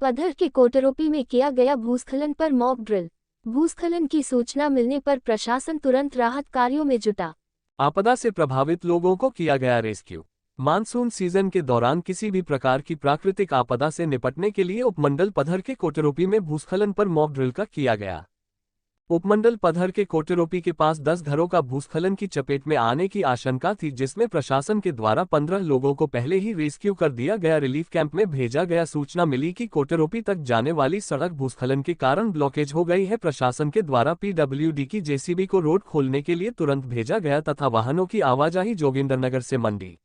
पधर के कोटरोपी में किया गया भूस्खलन पर मॉक ड्रिल। भूस्खलन की सूचना मिलने पर प्रशासन तुरंत राहत कार्यों में जुटा। आपदा से प्रभावित लोगों को किया गया रेस्क्यू। मानसून सीजन के दौरान किसी भी प्रकार की प्राकृतिक आपदा से निपटने के लिए उपमंडल पधर के कोटरोपी में भूस्खलन पर मॉक ड्रिल का किया गया। उपमंडल पधर के कोटरोपी के पास 10 घरों का भूस्खलन की चपेट में आने की आशंका थी, जिसमें प्रशासन के द्वारा 15 लोगों को पहले ही रेस्क्यू कर दिया गया। रिलीफ कैंप में भेजा गया। सूचना मिली कि कोटरोपी तक जाने वाली सड़क भूस्खलन के कारण ब्लॉकेज हो गई है। प्रशासन के द्वारा PWD की JCB को रोड खोलने के लिए तुरंत भेजा गया तथा वाहनों की आवाजाही जोगिंदरनगर से मंडी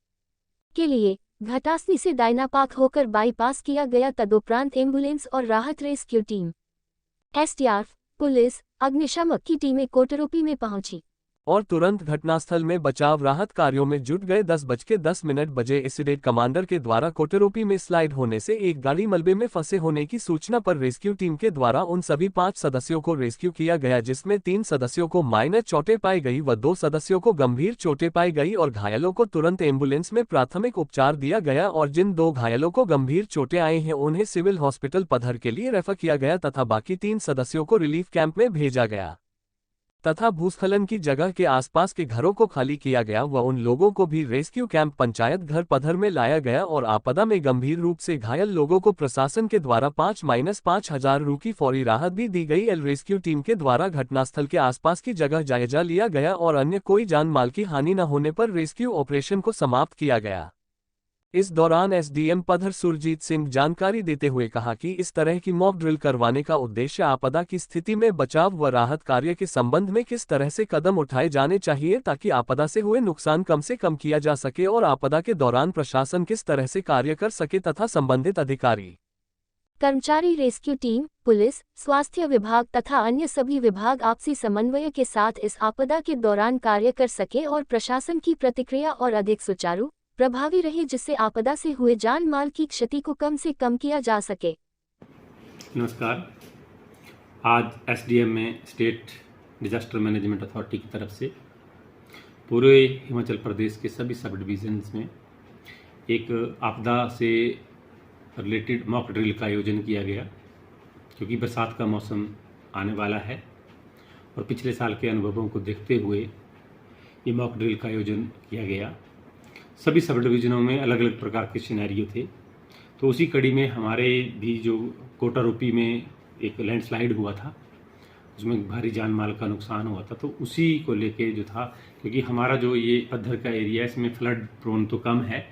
के लिए घटासनी से डायनापाक होकर बाईपास किया गया। तदुपरांत एम्बुलेंस और राहत रेस्क्यू टीम, SDRF, पुलिस, अग्निशमन की टीमें कोटरोपी में पहुंची और तुरंत घटनास्थल में बचाव राहत कार्यों में जुट गए। 10:10 बजे एसीडेट कमांडर के द्वारा कोटरोपी में स्लाइड होने से एक गाड़ी मलबे में फंसे होने की सूचना पर रेस्क्यू टीम के द्वारा उन सभी 5 सदस्यों को रेस्क्यू किया गया, जिसमें 3 सदस्यों को माइनर चोटें पाई गई व 2 सदस्यों को गंभीर चोटें पाई गई और घायलों को तुरंत एम्बुलेंस में प्राथमिक उपचार दिया गया और जिन 2 घायलों को गंभीर चोटें आई हैं उन्हें सिविल हॉस्पिटल पधर के लिए रेफर किया गया तथा बाकी 3 सदस्यों को रिलीफ कैंप में भेजा गया तथा भूस्खलन की जगह के आसपास के घरों को खाली किया गया व उन लोगों को भी रेस्क्यू कैंप पंचायत घर पधर में लाया गया और आपदा में गंभीर रूप से घायल लोगों को प्रशासन के द्वारा 5,000 रु की फौरी राहत भी दी गई। रेस्क्यू टीम के द्वारा घटनास्थल के आसपास की जगह जायजा लिया गया और अन्य कोई जान माल की हानि न होने पर रेस्क्यू ऑपरेशन को समाप्त किया गया। इस दौरान SDM पधर सुरजीत सिंह जानकारी देते हुए कहा कि इस तरह की मॉक ड्रिल करवाने का उद्देश्य आपदा की स्थिति में बचाव व राहत कार्य के संबंध में किस तरह से कदम उठाए जाने चाहिए ताकि आपदा से हुए नुकसान कम से कम किया जा सके और आपदा के दौरान प्रशासन किस तरह से कार्य कर सके तथा संबंधित अधिकारी, कर्मचारी, रेस्क्यू टीम, पुलिस, स्वास्थ्य विभाग तथा अन्य सभी विभाग आपसी समन्वय के साथ इस आपदा के दौरान कार्य कर सके और प्रशासन की प्रतिक्रिया और अधिक सुचारू प्रभावी रहे, जिससे आपदा से हुए जान माल की क्षति को कम से कम किया जा सके। नमस्कार। आज SDM में स्टेट डिजास्टर मैनेजमेंट अथॉरिटी की तरफ से पूरे हिमाचल प्रदेश के सभी सब डिविजन्स में एक आपदा से रिलेटेड मॉक ड्रिल का आयोजन किया गया, क्योंकि बरसात का मौसम आने वाला है और पिछले साल के अनुभवों को देखते हुए ये मॉक ड्रिल का आयोजन किया गया। सभी सब डिवीज़नों में अलग अलग प्रकार के सिनेरियो थे, तो उसी कड़ी में हमारे भी जो कोटरोपी में एक लैंडस्लाइड हुआ था, उसमें भारी जान माल का नुकसान हुआ था, तो उसी को लेके जो था, क्योंकि हमारा जो ये पद्धर का एरिया इसमें फ्लड प्रोन तो कम है,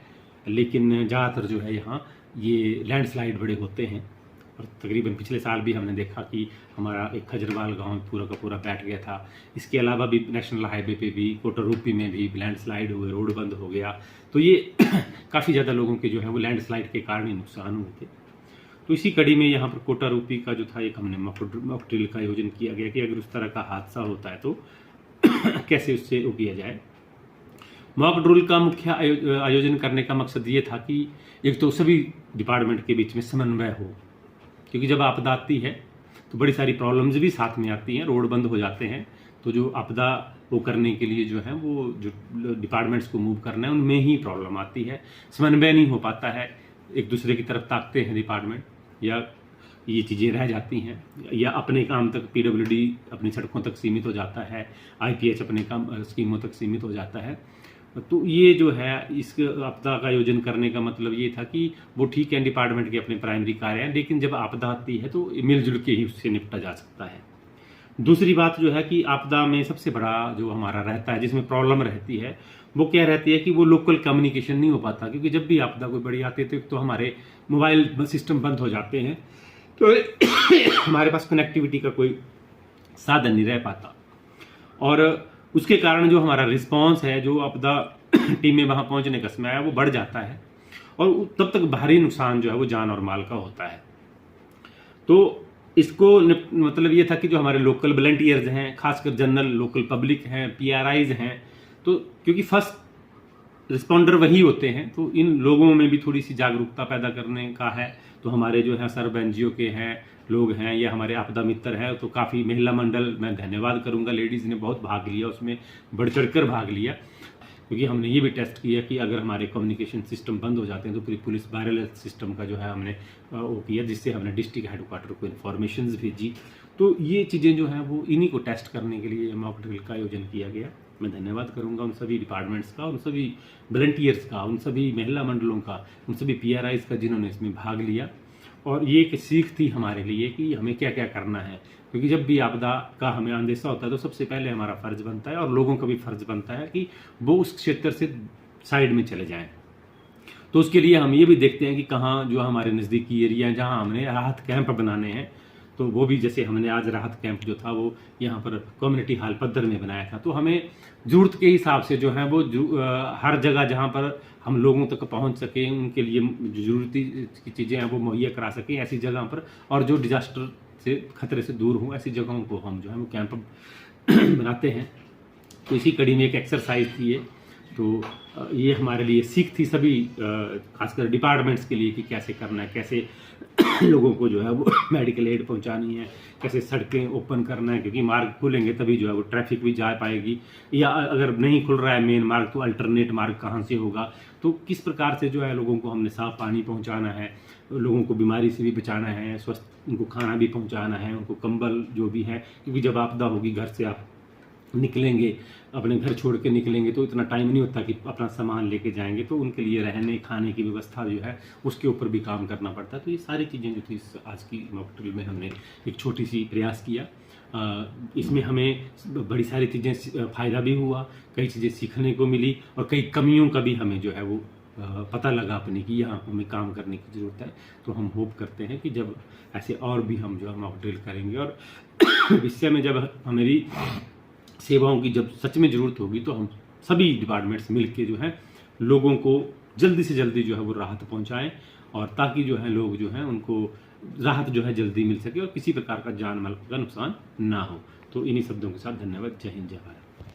लेकिन ज़्यादातर जो है यहाँ ये लैंडस्लाइड बड़े होते हैं और तकरीबन पिछले साल भी हमने देखा कि हमारा एक खजरवाल गांव पूरा का पूरा बैठ गया था। इसके अलावा भी नेशनल हाईवे पे भी कोटरोपी में भी लैंडस्लाइड हुए, रोड बंद हो गया, तो ये काफ़ी ज़्यादा लोगों के जो है वो लैंडस्लाइड के कारण ही नुकसान हुए थे। तो इसी कड़ी में यहाँ पर कोटरोपी का जो था एक हमने मॉक ड्रिल का आयोजन किया गया कि अगर उस तरह का हादसा होता है तो कैसे उससे वो किया जाए। मॉक ड्रिल का मुख्य आयोजन करने का मकसद ये था कि एक तो सभी डिपार्टमेंट के बीच में समन्वय हो, क्योंकि जब आपदा आती है तो बड़ी सारी प्रॉब्लम्स भी साथ में आती हैं, रोड बंद हो जाते हैं, तो जो आपदा वो करने के लिए जो है वो जो डिपार्टमेंट्स को मूव करना है उनमें ही प्रॉब्लम आती है, समन्वय नहीं हो पाता है, एक दूसरे की तरफ ताकते हैं डिपार्टमेंट, या ये चीज़ें रह जाती हैं, या अपने काम तक PWD अपनी सड़कों तक सीमित हो जाता है, IPH अपने काम स्कीमों तक सीमित हो जाता है। तो ये जो है इस आपदा का आयोजन करने का मतलब ये था कि वो ठीक है डिपार्टमेंट के अपने प्राइमरी कार्य हैं, लेकिन जब आपदा आती है तो मिलजुल के ही उससे निपटा जा सकता है। दूसरी बात जो है कि आपदा में सबसे बड़ा जो हमारा रहता है, जिसमें प्रॉब्लम रहती है, वो क्या रहती है कि वो लोकल कम्युनिकेशन नहीं हो पाता, क्योंकि जब भी आपदा कोई बड़ी आती है तो हमारे मोबाइल सिस्टम बंद हो जाते हैं, तो हमारे पास कनेक्टिविटी का कोई साधन नहीं रह पाता और उसके कारण जो हमारा रिस्पांस है, जो आपदा टीमें वहां पहुंचने का समय है वो बढ़ जाता है और तब तक भारी नुकसान जो है वो जान और माल का होता है। तो इसको मतलब ये था कि जो हमारे लोकल वॉलंटियर्स हैं, खासकर जनरल लोकल पब्लिक हैं, PRIs हैं, तो क्योंकि फर्स्ट रिस्पॉन्डर वही होते हैं, तो इन लोगों में भी थोड़ी सी जागरूकता पैदा करने का है। तो हमारे जो है सर्व NGO के हैं लोग हैं या हमारे आपदा मित्र हैं, तो काफ़ी महिला मंडल, मैं धन्यवाद करूंगा, लेडीज़ ने बहुत भाग लिया, उसमें बढ़ चढ़ कर भाग लिया। क्योंकि हमने ये भी टेस्ट किया कि अगर हमारे कम्युनिकेशन सिस्टम बंद हो जाते हैं तो पूरी पुलिस वायरलेस सिस्टम का जो है हमने वो किया, जिससे हमने डिस्ट्रिक्ट हेडक्वार्टर को इन्फॉर्मेशन भेजी। तो ये चीज़ें जो हैं वो इन्हीं को टेस्ट करने के लिए मॉक ड्रिल का आयोजन किया गया। मैं धन्यवाद करूंगा उन सभी डिपार्टमेंट्स का, उन सभी वॉलंटियर्स का, उन सभी महिला मंडलों का, उन सभी PRIs का जिन्होंने इसमें भाग लिया। और ये एक सीख थी हमारे लिए कि हमें क्या क्या करना है, क्योंकि जब भी आपदा का हमें अंदेशा होता है तो सबसे पहले हमारा फर्ज बनता है और लोगों का भी फर्ज बनता है कि वो उस क्षेत्र से साइड में चले जाएं। तो उसके लिए हम ये भी देखते हैं कि कहाँ जो हमारे नज़दीकी एरिया है जहाँ हमने राहत कैंप बनाने हैं, तो वो भी जैसे हमने आज राहत कैंप जो था वो यहाँ पर कम्युनिटी हॉल पद्दर में बनाया था। तो हमें ज़रूरत के हिसाब से जो है वो हर जगह जहाँ पर हम लोगों तक पहुँच सकें, उनके लिए जो ज़रूरती की चीज़ें हैं वो मुहैया करा सकें ऐसी जगह पर, और जो डिजास्टर से खतरे से दूर हों ऐसी जगहों को हम जो है वो कैंप बनाते हैं। तो इसी कड़ी में एक एक्सरसाइज थी ये, तो ये हमारे लिए सीख थी सभी खासकर डिपार्टमेंट्स के लिए कि कैसे करना है, कैसे लोगों को जो है वो मेडिकल एड पहुंचानी है, कैसे सड़कें ओपन करना है, क्योंकि मार्ग खुलेंगे तभी जो है वो ट्रैफिक भी जा पाएगी, या अगर नहीं खुल रहा है मेन मार्ग तो अल्टरनेट मार्ग कहाँ से होगा। तो किस प्रकार से जो है लोगों को हमने साफ पानी पहुंचाना है, लोगों को बीमारी से भी बचाना है, स्वस्थ उनको खाना भी पहुंचाना है, उनको कंबल जो भी है, क्योंकि जब आपदा होगी घर से आप निकलेंगे, अपने घर छोड़ के निकलेंगे तो इतना टाइम नहीं होता कि अपना सामान लेके जाएंगे, तो उनके लिए रहने खाने की व्यवस्था जो है उसके ऊपर भी काम करना पड़ता है। तो ये सारी चीज़ें जो थी आज की मॉक ड्रिल में हमने एक छोटी सी प्रयास किया। इसमें हमें बड़ी सारी चीज़ें फ़ायदा भी हुआ, कई चीज़ें सीखने को मिली और कई कमियों का भी हमें जो है वो पता लगा अपने कि यहाँ हमें काम करने की ज़रूरत है। तो हम होप करते हैं कि जब ऐसे और भी हम जो है मॉक ड्रिल करेंगे और भविष्य में जब हमारी सेवाओं की जब सच में ज़रूरत होगी तो हम सभी डिपार्टमेंट्स मिलके जो है लोगों को जल्दी से जल्दी जो है वो राहत पहुंचाएं, और ताकि जो है लोग जो हैं उनको राहत जो है जल्दी मिल सके और किसी प्रकार का जान माल का नुकसान ना हो। तो इन्हीं शब्दों के साथ धन्यवाद। जय हिंद, जय भारत।